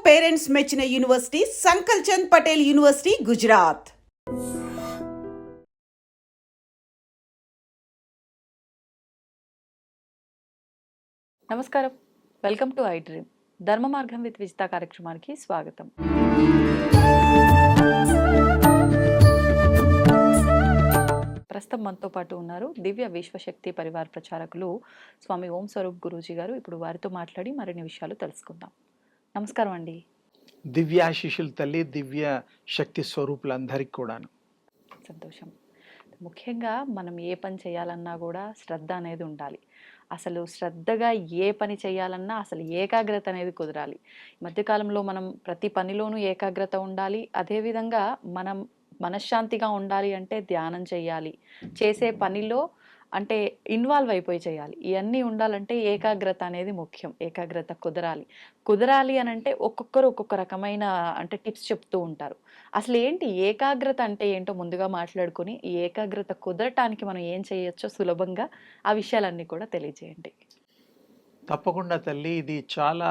Parents మెచ్చిన university సంకల్ Chand Patel university, Gujarat. నమస్కారం, welcome to I dream. ధర్మ మార్గం విత్ విజిత కార్యక్రమానికి స్వాగతం. ప్రస్తుతం మనతో పాటు ఉన్నారు దివ్య విశ్వశక్తి పరివార్ ప్రచారకులు స్వామి ఓం స్వరూప్ గురూజీ గారు. ఇప్పుడు వారితో మాట్లాడి మరిన్ని విషయాలు తెలుసుకుందాం. నమస్కారం అండి. దివ్యాశిషులు తల్లి, దివ్య శక్తి స్వరూపులందరికీ కూడాను సంతోషం. ముఖ్యంగా మనం ఏ పని చేయాలన్నా కూడా శ్రద్ధ అనేది ఉండాలి. అసలు శ్రద్ధగా ఏ పని చేయాలన్నా అసలు ఏకాగ్రత అనేది కుదరాలి. మధ్యకాలంలో మనం ప్రతి పనిలోనూ ఏకాగ్రత ఉండాలి. అదేవిధంగా మనం మనశ్శాంతిగా ఉండాలి అంటే ధ్యానం చేయాలి. చేసే పనిలో అంటే ఇన్వాల్వ్ అయిపోయి చేయాలి. ఇవన్నీ ఉండాలంటే ఏకాగ్రత అనేది ముఖ్యం. ఏకాగ్రత కుదరాలి అని అంటే ఒక్కొక్కరు ఒక్కొక్క రకమైన అంటే టిప్స్ చెప్తూ ఉంటారు. అసలు ఏంటి ఏకాగ్రత అంటే ఏంటో ముందుగా మాట్లాడుకొని ఈ ఏకాగ్రత కుదరటానికి మనం ఏం చేయొచ్చో సులభంగా ఆ విషయాలన్నీ కూడా తెలియజేయండి. తప్పకుండా తల్లి. ఇది చాలా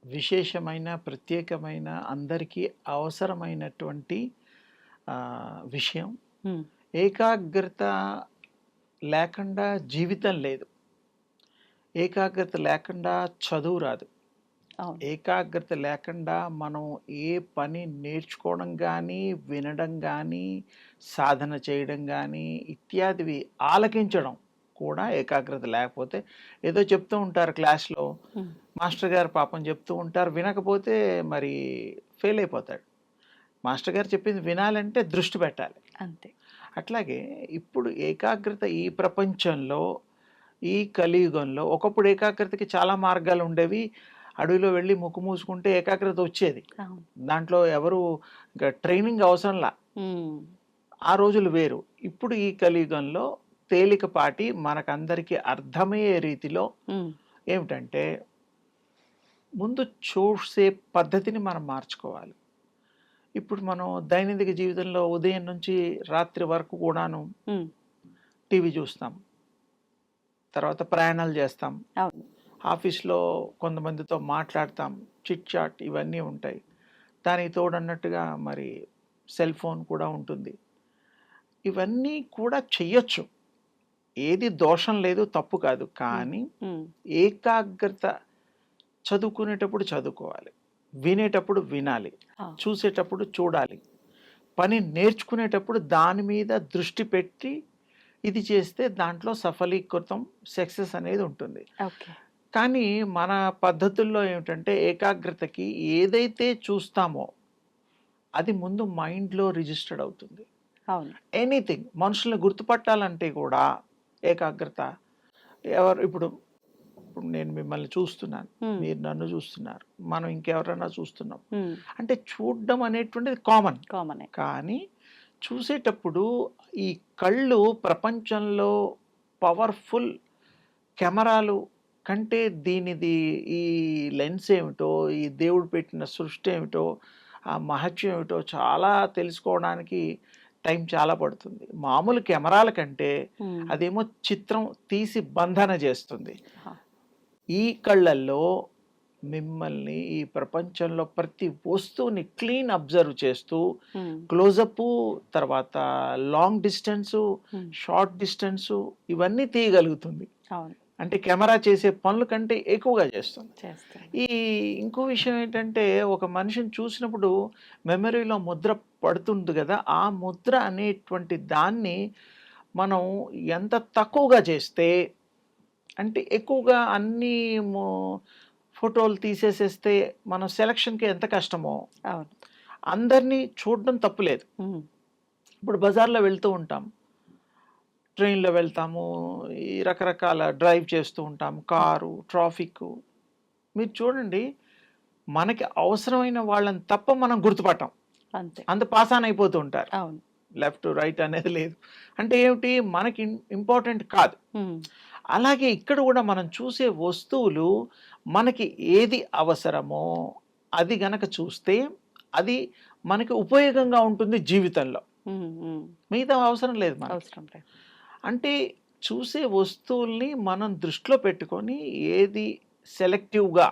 విశేషమైన, ప్రత్యేకమైన, అందరికీ అవసరమైనటువంటి విషయం. ఏకాగ్రత లేకుండా జీవితం లేదు. ఏకాగ్రత లేకుండా చదువు రాదు. ఏకాగ్రత లేకుండా మనం ఏ పని నేర్చుకోవడం కానీ, వినడం కానీ, సాధన చేయడం కానీ, ఇత్యాదివి ఆలకించడం కూడా ఏకాగ్రత లేకపోతే ఏదో చెప్తూ ఉంటారు క్లాస్లో, మాస్టర్ గారు పాపం చెప్తూ ఉంటారు, వినకపోతే మరి ఫెయిల్ అయిపోతాడు. మాస్టర్ గారు చెప్పింది వినాలంటే దృష్టి పెట్టాలి, అంతే. అట్లాగే ఇప్పుడు ఏకాగ్రత ఈ ప్రపంచంలో, ఈ కలియుగంలో, ఒకప్పుడు ఏకాగ్రతకి చాలా మార్గాలు ఉండేవి. అడవిలో వెళ్ళి ముక్కు మూసుకుంటే ఏకాగ్రత వచ్చేది. దాంట్లో ఎవరు ట్రైనింగ్ అవసరంలా. ఆ రోజులు వేరు. ఇప్పుడు ఈ కలియుగంలో తేలికపాటి మనకందరికీ అర్థమయ్యే రీతిలో ఏమిటంటే, ముందు చూసే పద్ధతిని మనం మార్చుకోవాలి. ఇప్పుడు మనం దైనందిక జీవితంలో ఉదయం నుంచి రాత్రి వరకు కూడాను టీవీ చూస్తాం, తర్వాత ప్రయాణాలు చేస్తాం, ఆఫీస్లో కొంతమందితో మాట్లాడతాం, చిట్ చాట్ ఇవన్నీ ఉంటాయి. దానికి తోడన్నట్టుగా మరి సెల్ ఫోన్ కూడా ఉంటుంది. ఇవన్నీ కూడా చెయ్యొచ్చు, ఏది దోషం లేదు, తప్పు కాదు. కానీ ఏకాగ్రత చదువుకునేటప్పుడు చదువుకోవాలి, వినేటప్పుడు వినాలి, చూసేటప్పుడు చూడాలి, పని నేర్చుకునేటప్పుడు దాని మీద దృష్టి పెట్టి ఇది చేస్తే దాంట్లో సఫలీకృతం, సక్సెస్ అనేది ఉంటుంది. కానీ మన పద్ధతుల్లో ఏమిటంటే, ఏకాగ్రతకి ఏదైతే చూస్తామో అది ముందు మైండ్లో రిజిస్టర్డ్ అవుతుంది. ఎనీథింగ్, మనుషుల్ని గుర్తుపట్టాలంటే కూడా ఏకాగ్రత. ఇప్పుడు నేను మిమ్మల్ని చూస్తున్నాను, మీరు నన్ను చూస్తున్నారు, మనం ఇంకెవరైనా చూస్తున్నాం అంటే చూడడం అనేటువంటిది కామన్. కానీ చూసేటప్పుడు ఈ కళ్ళు ప్రపంచంలో పవర్ఫుల్ కెమెరాలు కంటే దీనిది ఈ లెన్స్ ఏమిటో, ఈ దేవుడు పెట్టిన సృష్టి ఏమిటో, ఆ మహత్యం ఏమిటో చాలా తెలుసుకోవడానికి టైం చాలా పడుతుంది. మామూలు కెమెరాల కంటే అదేమో చిత్రం తీసి బంధన చేస్తుంది. ఈ కళ్ళల్లో మిమ్మల్ని ఈ ప్రపంచంలో ప్రతి వస్తువుని క్లీన్ అబ్జర్వ్ చేస్తూ క్లోజప్, తర్వాత లాంగ్ డిస్టెన్సు, షార్ట్ డిస్టెన్సు ఇవన్నీ తీయగలుగుతుంది. అంటే కెమెరా చేసే పనుల కంటే ఎక్కువగా చేస్తుంది. ఇంకో విషయం ఏంటంటే, ఒక మనిషిని చూసినప్పుడు మెమరీలో ముద్ర పడుతుంది కదా, ఆ ముద్ర అనేటువంటి దాన్ని మనం ఎంత తక్కువగా చేస్తే, అంటే ఎక్కువగా అన్ని ఫోటోలు తీసేసేస్తే మనం సెలక్షన్కి ఎంత కష్టమో. అందరినీ చూడడం తప్పులేదు. ఇప్పుడు బజార్లో వెళ్తూ ఉంటాం, ట్రైన్లో వెళ్తాము, ఈ రకరకాల డ్రైవ్ చేస్తూ ఉంటాం, కారు, ట్రాఫిక్. మీరు చూడండి, మనకి అవసరమైన వాళ్ళని తప్ప మనం గుర్తుపట్టాం, అంత పాస్ ఆన్ అయిపోతూ ఉంటారు. లెఫ్ట్ రైట్ అనేది లేదు. అంటే ఏమిటి, మనకి ఇంపార్టెంట్ కాదు. అలాగే ఇక్కడ కూడా మనం చూసే వస్తువులు మనకి ఏది అవసరమో అది గనక చూస్తే అది మనకి ఉపయోగంగా ఉంటుంది జీవితంలో. మిగతా అవసరం లేదు మనకి. అంటే చూసే వస్తువుల్ని మనం దృష్టిలో పెట్టుకొని ఏది సెలెక్టివ్గా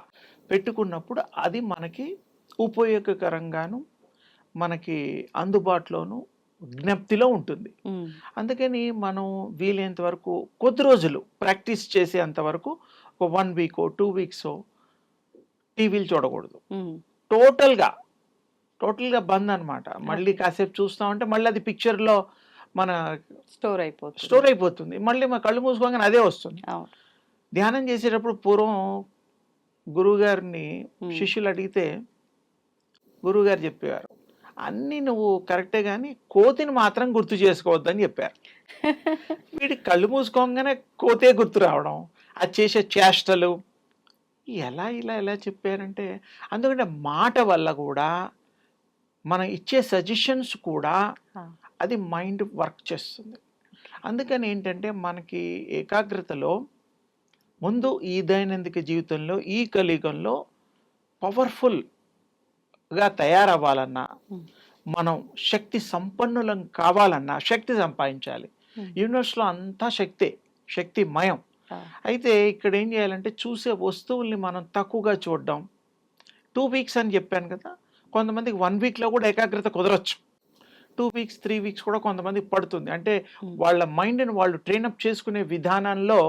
పెట్టుకున్నప్పుడు అది మనకి ఉపయోగకరంగాను, మనకి అందుబాటులోను, జ్ఞప్తిలో ఉంటుంది. అందుకని మనం వీలైనంత వరకు కొద్ది రోజులు ప్రాక్టీస్ చేసేంత వరకు ఒక 1 వీకో 2 వీక్సో టీవీలు చూడకూడదు. టోటల్గా బంద్ అనమాట. మళ్ళీ కాసేపు చూస్తామంటే మళ్ళీ అది పిక్చర్లో మన స్టోర్ అయిపోతుంది. మళ్ళీ మన కళ్ళు మూసుకోగానే అదే వస్తుంది. ధ్యానం చేసేటప్పుడు పూర్వం గురువుగారిని శిష్యులు అడిగితే గురువుగారు చెప్పేవారు, అన్నీ నువ్వు కరెక్టే కానీ కోతిని మాత్రం గుర్తు చేసుకోవద్దని చెప్పారు. వీడి కళ్ళు మూసుకోగానే కోతే గుర్తు రావడం, అది చేసే చేష్టలు ఎలా చెప్పారంటే, అందుకంటే మాట వల్ల కూడా మనం ఇచ్చే సజెషన్స్ కూడా అది మైండ్ వర్క్ చేస్తుంది. అందుకని ఏంటంటే మనకి ఏకాగ్రతలో ముందు ఈ దైనందిక జీవితంలో ఈ కలియుగంలో పవర్ఫుల్గా తయారవ్వాలన్నా, మనం శక్తి సంపన్నులం కావాలన్నా శక్తి సంపాదించాలి. యూనివర్స్లో అంతా శక్తిమయం. అయితే ఇక్కడ ఏం చేయాలంటే చూసే వస్తువుల్ని మనం తక్కువగా చూడడం. 2 వీక్స్ అని చెప్పాను కదా, కొంతమందికి 1 వీక్లో కూడా ఏకాగ్రత కుదరచ్చు. 2 వీక్స్ 3 వీక్స్ కూడా కొంతమందికి పడుతుంది. అంటే వాళ్ళ మైండ్ని వాళ్ళు ట్రైనప్ చేసుకునే విధానంలో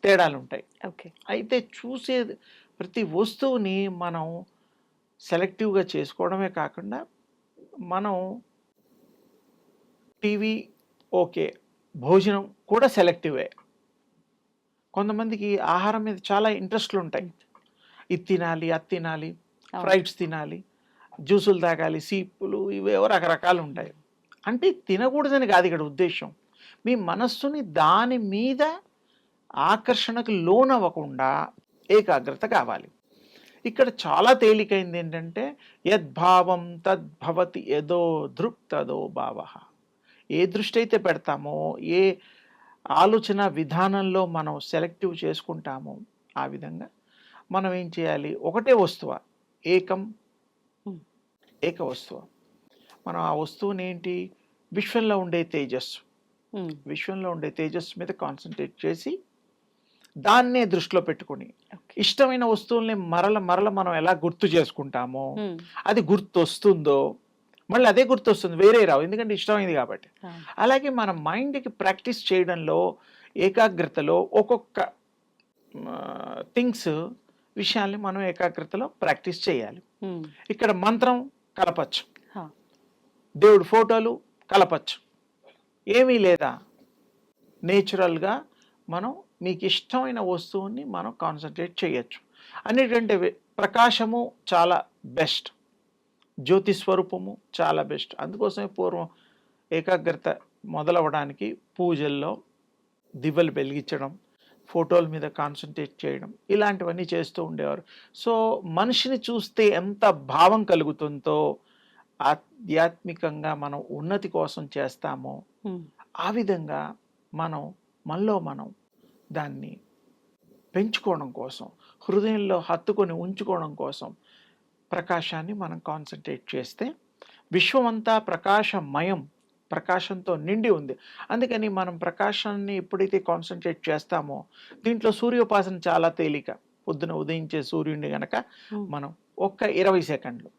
తేడాలు ఉంటాయి. అయితే చూసే ప్రతి వస్తువుని మనం సెలెక్టివ్గా చేసుకోవడమే కాకుండా, మనం టీవీ ఓకే, భోజనం కూడా సెలెక్టివే. కొంతమందికి ఆహారం మీద చాలా ఇంట్రెస్ట్లు ఉంటాయి. ఇది తినాలి, అది తినాలి, ఫ్రైడ్స్ తినాలి, జ్యూసులు తాగాలి, సీపులు, ఇవేవో రకరకాలు ఉంటాయి. అంటే తినకూడదని కాదు ఇక్కడ ఉద్దేశం. మీ మనస్సుని దాని మీద ఆకర్షణకు లోనవ్వకుండా ఏకాగ్రత కావాలి. ఇక్కడ చాలా తేలికైంది ఏంటంటే, యద్భావం తద్భవతి యదో దృక్ తదో భావ. ఏ దృష్టి అయితే పెడతామో, ఏ ఆలోచన విధానంలో మనం సెలెక్టివ్ చేసుకుంటామో, ఆ విధంగా మనం ఏం చేయాలి, ఒకటే వస్తువ, ఏక వస్తువ. మనం ఆ వస్తువుని ఏంటి, విశ్వంలో ఉండే తేజస్సు మీద కాన్సన్ట్రేట్ చేసి దాన్నే దృష్టిలో పెట్టుకుని, ఇష్టమైన వస్తువుల్ని మరల మనం ఎలా గుర్తు చేసుకుంటామో, అది గుర్తొస్తుందో మళ్ళీ అదే గుర్తొస్తుంది, వేరే రావు, ఎందుకంటే ఇష్టమైంది కాబట్టి. అలాగే మన మైండ్కి ప్రాక్టీస్ చేయడంలో, ఏకాగ్రతలో ఒక్కొక్క విషయాల్ని మనం ఏకాగ్రతలో ప్రాక్టీస్ చేయాలి. ఇక్కడ మంత్రం కలపచ్చు, దేవుడి ఫోటోలు కలపచ్చు, ఏమీ లేదా నేచురల్గా మనం మీకు ఇష్టమైన వస్తువుని మనం కాన్సన్ట్రేట్ చేయొచ్చు. అన్నిటికంటే ప్రకాశము చాలా బెస్ట్, జ్యోతి స్వరూపము చాలా బెస్ట్. అందుకోసమే పూర్వం ఏకాగ్రత మొదలవడానికి పూజల్లో దివ్వలు వెలిగించడం, ఫోటోల మీద కాన్సన్ట్రేట్ చేయడం, ఇలాంటివన్నీ చేస్తూ ఉండేవారు. సో మనిషిని చూస్తే ఎంత భావం కలుగుతుందో, ఆధ్యాత్మికంగా మనం ఉన్నతి కోసం చేస్తామో, ఆ విధంగా మనలో మనం దాన్ని పెంచుకోవడం కోసం, హృదయంలో హత్తుకొని ఉంచుకోవడం కోసం ప్రకాశాన్ని మనం కాన్సన్ట్రేట్ చేస్తే, విశ్వమంతా ప్రకాశమయం, ప్రకాశంతో నిండి ఉంది. అందుకని మనం ప్రకాశాన్ని ఎప్పుడైతే కాన్సన్ట్రేట్ చేస్తామో, దీంట్లో సూర్యోపాసన చాలా తేలిక. పొద్దున ఉదయించే సూర్యుడిని గనక మనం ఒక్క 20 సెకండ్లు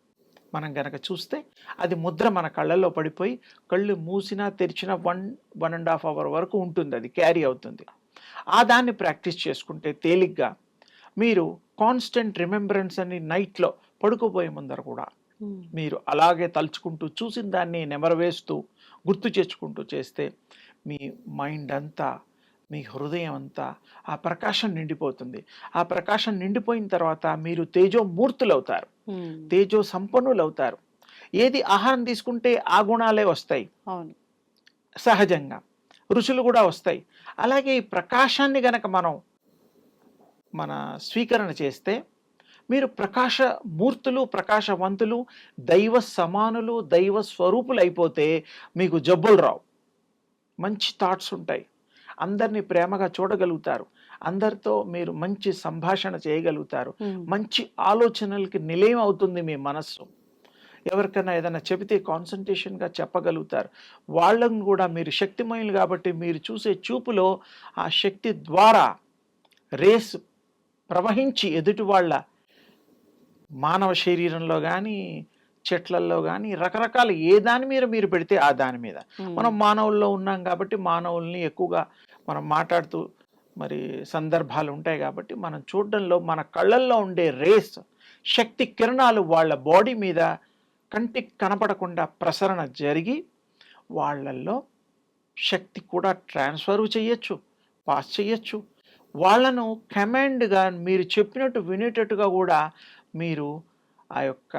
మనం గనక చూస్తే, అది ముద్ర మన కళ్ళల్లో పడిపోయి కళ్ళు మూసినా తెరిచినా 1.5 అవర్ వరకు ఉంటుంది, అది క్యారీ అవుతుంది. ఆ దాన్ని ప్రాక్టీస్ చేసుకుంటే తేలిగ్గా మీరు కాన్స్టెంట్ రిమెంబరెన్స్ అని నైట్లో పడుకోబోయే ముందర కూడా మీరు అలాగే తలుచుకుంటూ, చూసిన దాన్ని నెమరవేస్తూ, గుర్తు తెచ్చుకుంటూ చేస్తే మీ మైండ్ అంతా, మీ హృదయం అంతా ఆ ప్రకాశం నిండిపోతుంది. ఆ ప్రకాశం నిండిపోయిన తర్వాత మీరు తేజోమూర్తులు అవుతారు, తేజో సంపన్నులు అవుతారు. ఏది ఆహారం తీసుకుంటే ఆ గుణాలే వస్తాయి సహజంగా, రుచులు కూడా వస్తాయి. అలాగే ఈ ప్రకాశాన్ని గనక మన స్వీకరణ చేస్తే మీరు ప్రకాశమూర్తులు, ప్రకాశవంతులు, దైవ సమానులు, దైవ స్వరూపులు అయిపోతే మీకు జబ్బులు రావు, మంచి థాట్స్ ఉంటాయి, అందరినీ ప్రేమగా చూడగలుగుతారు, అందరితో మీరు మంచి సంభాషణ చేయగలుగుతారు, మంచి ఆలోచనలకి నిలయం అవుతుంది మీ మనస్సు. ఎవరికైనా ఏదైనా చెబితే కాన్సన్ట్రేషన్గా చెప్పగలుగుతారు. వాళ్ళని కూడా మీరు శక్తిమయులు కాబట్టి మీరు చూసే చూపులో ఆ శక్తి ద్వారా రేస్ ప్రవహించి ఎదుటి వాళ్ళ మానవ శరీరంలో కానీ చెట్లల్లో కానీ రకరకాల ఏ దాని మీద మీరు పెడితే ఆ దాని మీద మనం మానవుల్లో ఉన్నాం కాబట్టి మానవుల్ని ఎక్కువగా మనం మాట్లాడుతూ మరి సందర్భాలు ఉంటాయి కాబట్టి మనం చూడడంలో మన కళ్ళల్లో ఉండే రేస్ శక్తి కిరణాలు వాళ్ళ బాడీ మీద కంటికి కనపడకుండా ప్రసరణ జరిగి వాళ్ళల్లో శక్తి కూడా ట్రాన్స్ఫర్ చేయొచ్చు, పాస్ చేయొచ్చు. వాళ్ళను కమాండ్గా మీరు చెప్పినట్టు వినేటట్టుగా కూడా మీరు ఆ యొక్క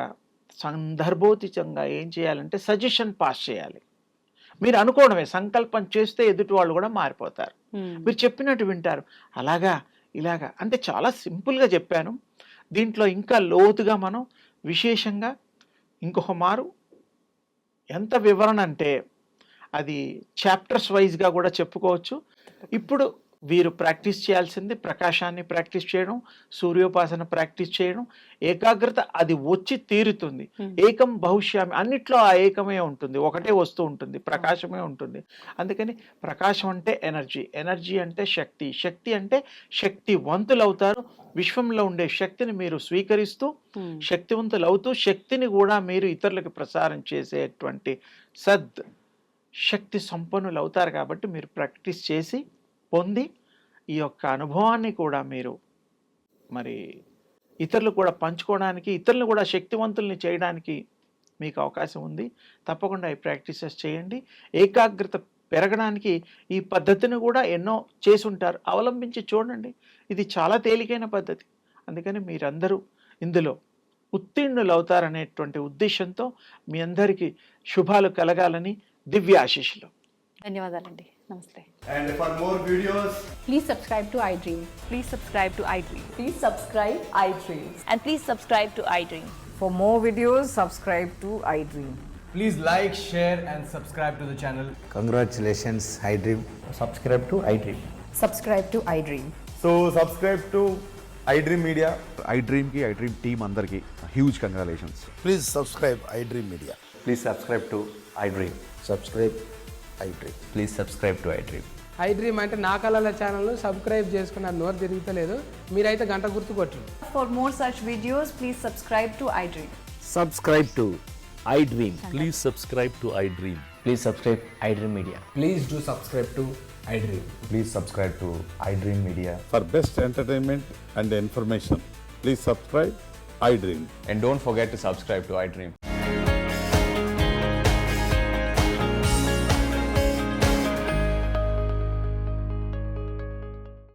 సందర్భోచితంగా ఏం చేయాలంటే సజెషన్ పాస్ చేయాలి. మీరు అనుకోవడమే, సంకల్పం చేస్తే ఎదుటి వాళ్ళు కూడా మారిపోతారు. మీరు చెప్పినట్టు వింటారు. అలాగా ఇలాగా అంటే చాలా సింపుల్గా చెప్పాను. దీంట్లో ఇంకా లోతుగా మనం విశేషంగా ఇంకొక మారు ఎంత వివరణ అంటే అది చాప్టర్స్ వైజ్గా కూడా చెప్పుకోవచ్చు. ఇప్పుడు వీరు ప్రాక్టీస్ చేయాల్సింది ప్రకాశాన్ని ప్రాక్టీస్ చేయడం, సూర్యోపాసన ప్రాక్టీస్ చేయడం, ఏకాగ్రత అది వచ్చి తీరుతుంది. ఏకం బహుశ్యామి, అన్నిట్లో ఆ ఏకమే ఉంటుంది, ఒకటే వస్తూ ఉంటుంది, ప్రకాశమే ఉంటుంది. అందుకని ప్రకాశం అంటే ఎనర్జీ, ఎనర్జీ అంటే శక్తి, శక్తి అంటే శక్తివంతులు అవుతారు. విశ్వంలో ఉండే శక్తిని మీరు స్వీకరిస్తూ శక్తివంతులు అవుతూ శక్తిని కూడా మీరు ఇతరులకు ప్రసారం చేసేటువంటి సద్ శక్తి సంపన్నులు అవుతారు. కాబట్టి మీరు ప్రాక్టీస్ చేసి పొంది ఈ యొక్క అనుభవాన్ని కూడా మీరు మరి ఇతరులు కూడా పంచుకోవడానికి, ఇతరులను కూడా శక్తివంతుల్ని చేయడానికి మీకు అవకాశం ఉంది. తప్పకుండా ఈ ప్రాక్టీసెస్ చేయండి. ఏకాగ్రత పెరగడానికి ఈ పద్ధతిని కూడా ఎన్నో చేసుంటారు, అవలంబించి చూడండి. ఇది చాలా తేలికైన పద్ధతి. అందుకని మీరందరూ ఇందులో ఉత్తీర్ణులు అవుతారనేటువంటి ఉద్దేశంతో మీ అందరికీ శుభాలు కలగాలని దివ్య ఆశీస్సులు. ధన్యవాదాలండి. నమస్తే. And for more videos, Please subscribe to iDream. Please subscribe to iDream. Please subscribe iDream. And please subscribe to iDream. For more videos, subscribe to iDream. please like, share, and subscribe to the channel. Congratulations, iDream. Subscribe to iDream. Subscribe to iDream. So subscribe to iDream Media. iDream team అందరికి huge congratulations. Please subscribe iDream Media. Please subscribe to iDream. Subscribe iDream. Please subscribe to iDream. iDream అంటే నా కళల ఛానల్ను subscribe చేసుకున్న నోరు తిరుగుతలేదు, మీరైతే గంట గుర్తు కొట్టండి. For more such videos, please subscribe to iDream. Subscribe to iDream. Please subscribe to iDream. Please subscribe iDream Media. Please do subscribe to iDream. Please subscribe to iDream Media. For best entertainment and information, please subscribe iDream. And don't forget to subscribe to iDream.